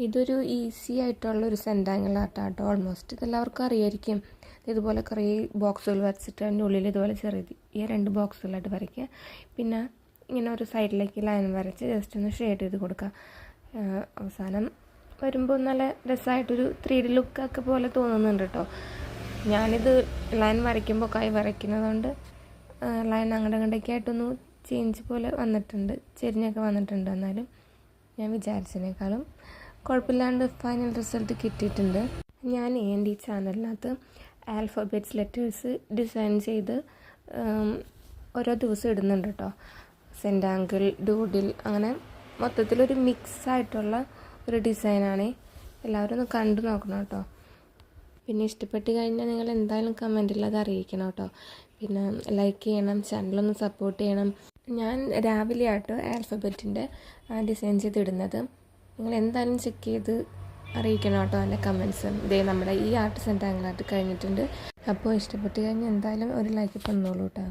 ഇതൊരു ഈസി ആയിട്ടുള്ളൊരു സെൻറ്റാങ്കിൾ ആർട്ടാട്ടോ. ഓൾമോസ്റ്റ് ഇതെല്ലാവർക്കും അറിയായിരിക്കും. ഇതുപോലെ കുറേ ബോക്സുകൾ വരച്ചിട്ട് അതിൻ്റെ ഉള്ളിൽ ഇതുപോലെ ചെറിയത് ഈ 2 ബോക്സുകളായിട്ട് വരയ്ക്കുക. പിന്നെ ഇങ്ങനെ ഒരു സൈഡിലേക്ക് ലൈൻ വരച്ച് ജസ്റ്റ് ഒന്ന് ഷെയ്ഡ് ചെയ്ത് കൊടുക്കുക. അവസാനം വരുമ്പോൾ നല്ല രസമായിട്ടൊരു 3D ലുക്കൊക്കെ പോലെ തോന്നുന്നുണ്ട് കേട്ടോ. ഞാനിത് ലൈൻ വരയ്ക്കുമ്പോൾ കൈ വരയ്ക്കുന്നതുകൊണ്ട് ലൈൻ അങ്ങോട്ടൊക്കെ ആയിട്ടൊന്ന് ചേഞ്ച് പോലെ വന്നിട്ടുണ്ട്, ചെരിഞ്ഞൊക്കെ വന്നിട്ടുണ്ട്. എന്നാലും ഞാൻ വിചാരിച്ചതിനേക്കാളും കുഴപ്പമില്ലാണ്ട് ഫൈനൽ റിസൾട്ട് കിട്ടിയിട്ടുണ്ട്. ഞാൻ എൻ്റെ ഈ ചാനലിനകത്ത് ആൽഫബറ്റ്സ് ലെറ്റേഴ്സ് ഡിസൈൻ ചെയ്ത് ഓരോ ദിവസം ഇടുന്നുണ്ട് കേട്ടോ. സെൻറ്റാങ്കിൾ, ഡൂഡിൽ, അങ്ങനെ മൊത്തത്തിലൊരു മിക്സായിട്ടുള്ള ഒരു ഡിസൈനാണ്. എല്ലാവരും ഒന്ന് കണ്ടു നോക്കണം കേട്ടോ. പിന്നെ ഇഷ്ടപ്പെട്ട് കഴിഞ്ഞാൽ നിങ്ങൾ എന്തായാലും കമൻറ്റിൽ അത് അറിയിക്കണം കേട്ടോ. പിന്നെ ലൈക്ക് ചെയ്യണം, ചാനലൊന്ന് സപ്പോർട്ട് ചെയ്യണം. ഞാൻ രാവിലെ ആയിട്ട് ആൽഫബറ്റിൻ്റെ ഡിസൈൻ ചെയ്തിടുന്നത്. നിങ്ങൾ എന്തായാലും ചെക്ക് ചെയ്ത് അറിയിക്കണം കേട്ടോ എൻ്റെ കമൻസ്. ഇതേ നമ്മുടെ ഈ ആർട്ട് സെൻറ്റാങ്കിൾ ആർട്ട് കഴിഞ്ഞിട്ടുണ്ട്. അപ്പോൾ ഇഷ്ടപ്പെട്ട് കഴിഞ്ഞാൽ എന്തായാലും ഒരു ലൈക്ക് തന്നോളൂ കേട്ടോ.